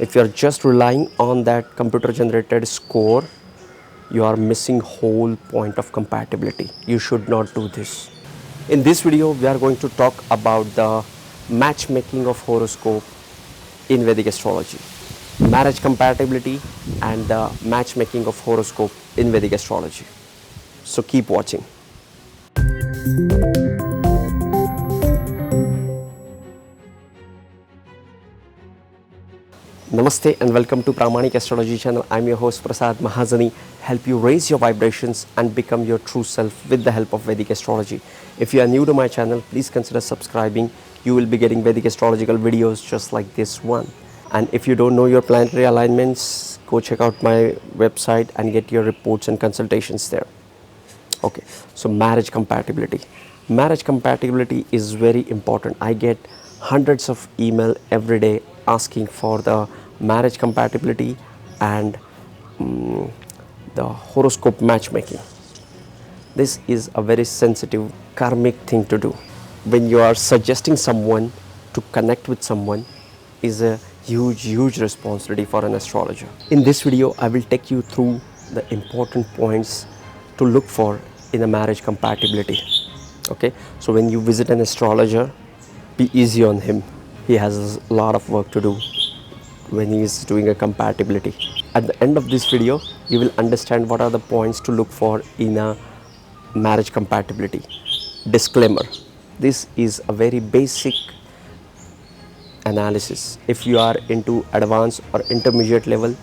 If you are just relying on that computer generated score, you are missing whole point of compatibility. You should not do this. In this video, we are going to talk about the matchmaking of horoscope in Vedic astrology, marriage compatibility and the matchmaking of horoscope in Vedic astrology. So keep watching. Namaste and welcome to Pramanik Astrology channel. I'm your host Prasad Mahazani. Help you raise your vibrations and become your true self with the help of Vedic astrology. If you are new to my channel, please consider subscribing. You will be getting Vedic astrological videos just like this one. And if you don't know your planetary alignments, go check out my website and get your reports and consultations there. Okay, so marriage compatibility. Marriage compatibility is very important. I get hundreds of email every day asking for the marriage compatibility and the horoscope matchmaking. This is a very sensitive karmic thing to do. When you are suggesting someone to connect with someone is a huge responsibility for an astrologer. In this video, I will take you through the important points to look for in a marriage compatibility. Okay, so when you visit an astrologer, be easy on him. He has a lot of work to do when he is doing a compatibility. At the end of this video, you will understand what are the points to look for in a marriage compatibility. Disclaimer, this is a very basic analysis. If you are into advanced or intermediate level,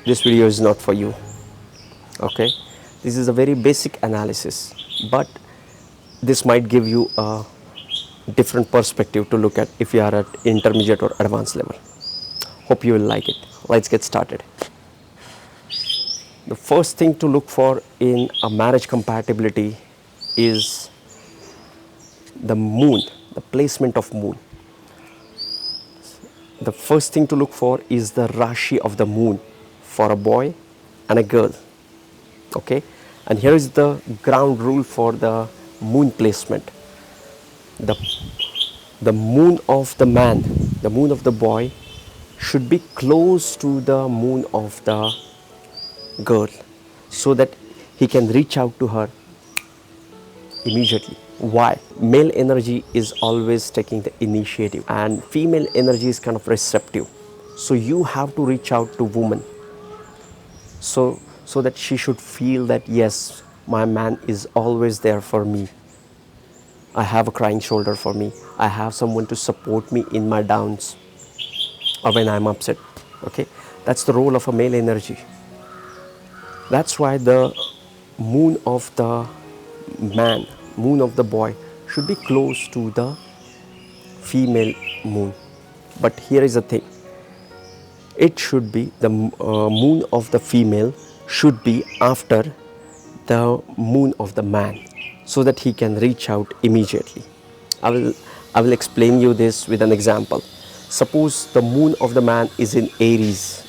this video is not for you. Okay, this is a very basic analysis, but this might give you a different perspective to look at if you are at intermediate or advanced level. Hope you will like it. Let's get started. The first thing to look for in a marriage compatibility is the moon, the placement of moon. The first thing to look for is the Rashi of the moon for a boy and a girl. Okay, and here is the ground rule for the moon placement. The moon of the man, the moon of the boy should be close to the moon of the girl so that he can reach out to her immediately. Why? Male energy is always taking the initiative and female energy is kind of receptive. So you have to reach out to woman so that she should feel that yes, my man is always there for me. I have a crying shoulder for me. I have someone to support me in my downs or when I'm upset. Okay, that's the role of a male energy. That's why the moon of the man, moon of the boy should be close to the female moon. But here is the thing, it should be the moon of the female should be after the moon of the man so that he can reach out immediately. I will explain you this with an example. Suppose the moon of the man is in Aries.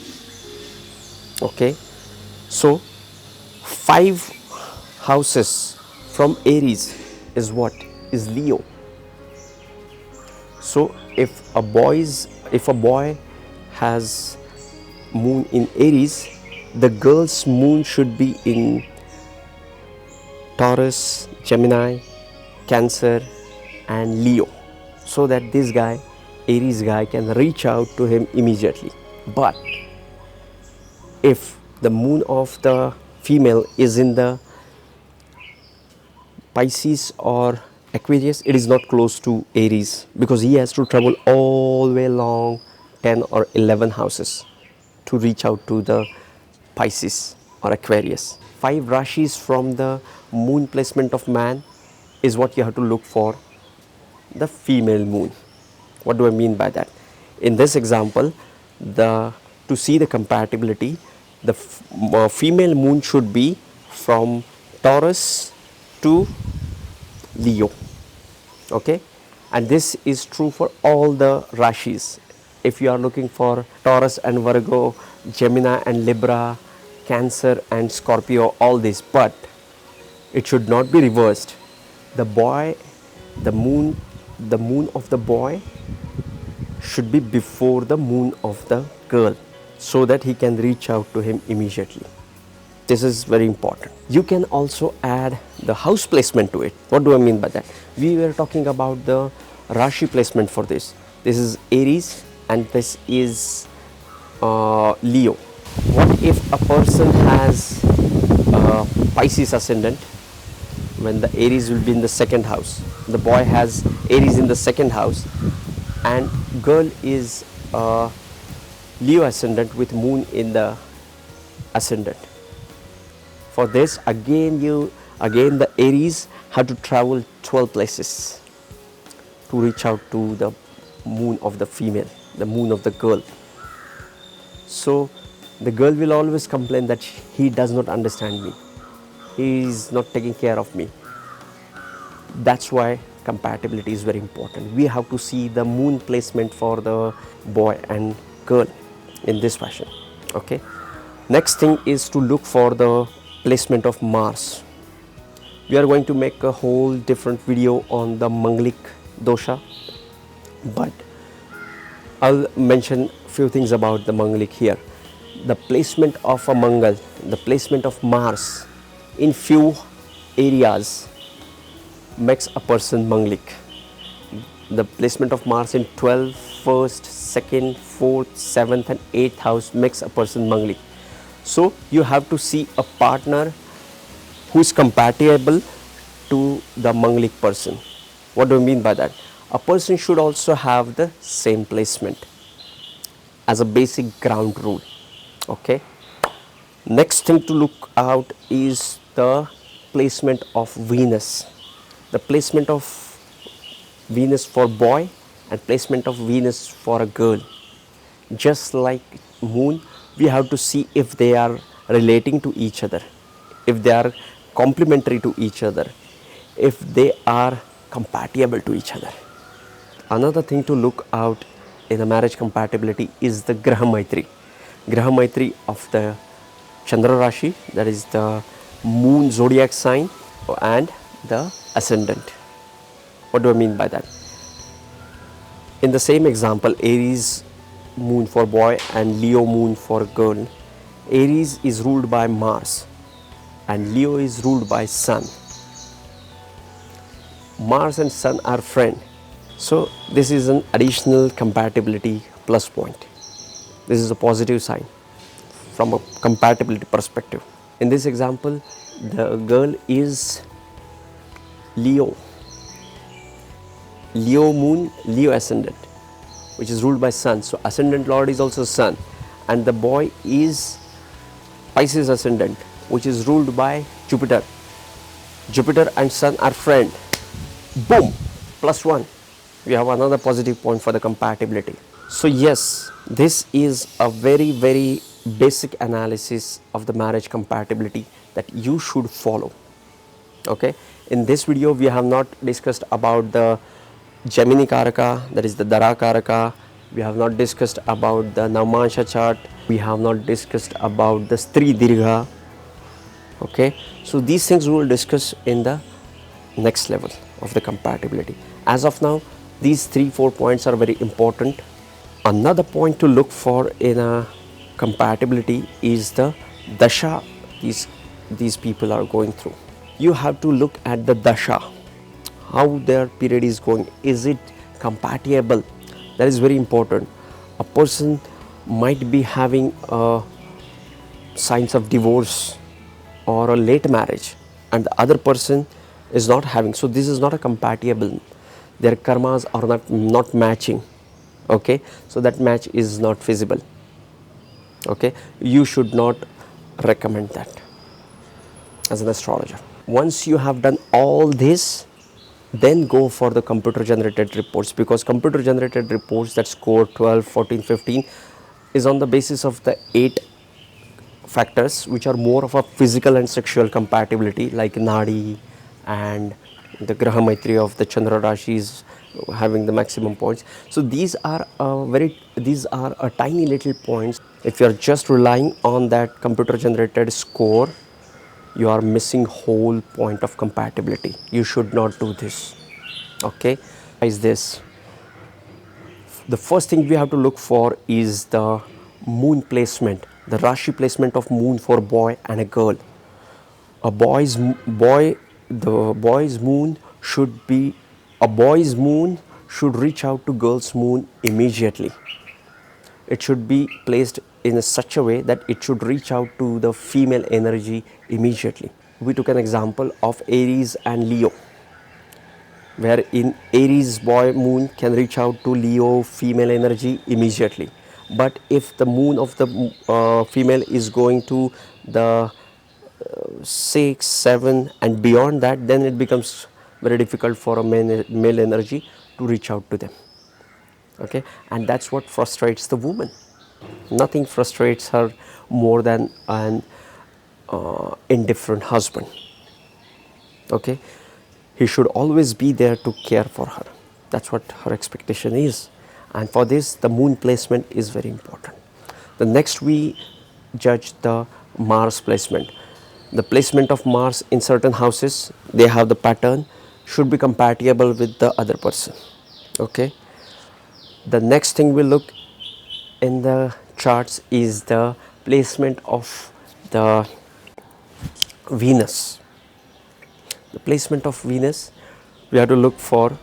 Okay, so 5 houses from Aries is what? Is Leo. So if a boy has moon in Aries, the girl's moon should be in Taurus, Gemini, Cancer and Leo, so that this guy, Aries guy, can reach out to him immediately. But if the moon of the female is in the Pisces or Aquarius, it is not close to Aries because he has to travel all the way along 10 or 11 houses to reach out to the Pisces or Aquarius. 5 Rashis from the moon placement of man is what you have to look for, the female moon. What do I mean by that? In this example, to see the compatibility, the female moon should be from Taurus to Leo. Okay, and this is true for all the Rashis. If you are looking for Taurus and Virgo, Gemini and Libra, Cancer and Scorpio, all this, but it should not be reversed. The moon of the boy should be before the moon of the girl so that he can reach out to him immediately. This is very important. You can also add the house placement to it. What do I mean by that? We were talking about the Rashi placement for this. This is Aries and this is Leo. What if a person has Pisces ascendant? When the Aries will be in the second house, the boy has Aries in the second house, and girl is Leo ascendant with moon in the ascendant. For this, again the Aries have to travel 12 places to reach out to the moon of the female, the moon of the girl. So the girl will always complain that he does not understand me, he is not taking care of me. That's why compatibility is very important. We have to see the moon placement for the boy and girl in this fashion. Okay. Next thing is to look for the placement of Mars. We are going to make a whole different video on the Manglik Dosha, but I'll mention few things about the Manglik here. The placement of a Mangal, the placement of Mars in few areas makes a person Manglik. The placement of Mars in 12th, 1st, 2nd, 4th, 7th and 8th house makes a person Manglik. So you have to see a partner who is compatible to the Manglik person. What do I mean by that? A person should also have the same placement as a basic ground rule. Okay. Next thing to look out is the placement of Venus. The placement of Venus for boy and placement of Venus for a girl. Just like moon, we have to see if they are relating to each other, if they are complementary to each other, if they are compatible to each other. Another thing to look out in a marriage compatibility is the Graha Maitri. Graha Maitri of the Chandra Rashi, that is the moon zodiac sign, and the ascendant. What do I mean by that? In the same example, Aries moon for boy and Leo moon for girl. Aries is ruled by Mars and Leo is ruled by Sun. Mars and Sun are friends. So this is an additional compatibility plus point. This is a positive sign from a compatibility perspective. In this example, the girl is Leo moon, Leo ascendant, which is ruled by Sun. So ascendant lord is also Sun, and the boy is Pisces ascendant, which is ruled by Jupiter. Jupiter and Sun are friend. Boom, +1. We have another positive point for the compatibility. So yes, this is a very, very basic analysis of the marriage compatibility that you should follow. Okay. In this video, we have not discussed about the Gemini Karaka, that is the Dara Karaka. We have not discussed about the Navmansha chart. We have not discussed about the Stri Dirgha. Okay. So these things we will discuss in the next level of the compatibility. As of now, these 3-4 points are very important. Another point to look for in a compatibility is the dasha these people are going through. You have to look at the dasha, how their period is going. Is it compatible? That is very important. A person might be having signs of divorce or a late marriage, and the other person is not having. So this is not a compatible. Their karmas are not matching. Okay, so that match is not feasible. Okay, you should not recommend that as an astrologer. Once you have done all this, then go for the computer generated reports, because computer generated reports that score 12, 14, 15 is on the basis of the 8 factors which are more of a physical and sexual compatibility, like Nadi and the Graha Maitri of the Chandra Rashi is having the maximum points. So these are a tiny little points. If you are just relying on that computer generated score, you are missing whole point of compatibility. You should not do this. Okay, is this the first thing we have to look for is the moon placement, the Rashi placement of moon for boy and a girl. A boy's boy, the boy's moon should be, a boy's moon should reach out to girl's moon immediately. It should be placed in such a way that it should reach out to the female energy immediately. We took an example of Aries and Leo, where in Aries boy moon can reach out to Leo female energy immediately. But if the moon of the female is going to the 6, 7 and beyond that, then it becomes very difficult for a male energy to reach out to them. Okay, and that's what frustrates the woman. Nothing frustrates her more than an indifferent husband. Okay, he should always be there to care for her. That's what her expectation is, and for this the moon placement is very important. The next we judge the Mars placement. The placement of Mars in certain houses, they have the pattern, should be compatible with the other person. Okay, the next thing we look in the charts is the placement of the Venus. The placement of Venus we have to look for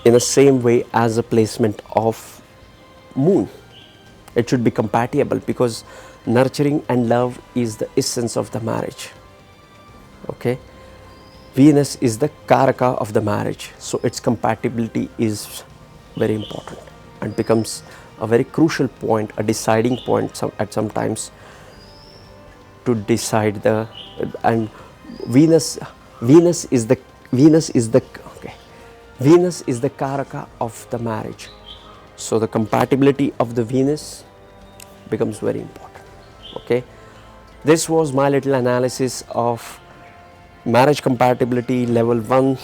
in the same way as the placement of moon. It should be compatible, because nurturing and love is the essence of the marriage. Okay, Venus is the karaka of the marriage, so its compatibility is very important and becomes a very crucial point, a deciding point at some times to decide the, and Venus is the karaka of the marriage, so the compatibility of the Venus becomes very important. Okay, this was my little analysis of marriage compatibility level 1,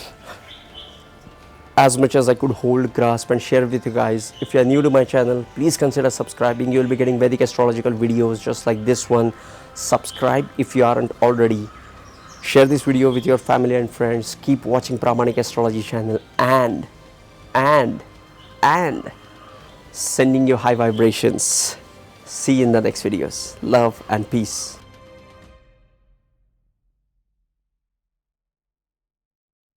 as much as I could hold, grasp and share with you guys. If you are new to my channel, please consider subscribing. You will be getting Vedic astrological videos just like this one. Subscribe if you aren't already. Share this video with your family and friends. Keep watching Pramanik astrology channel and sending you high vibrations. See you in the next videos. Love and peace.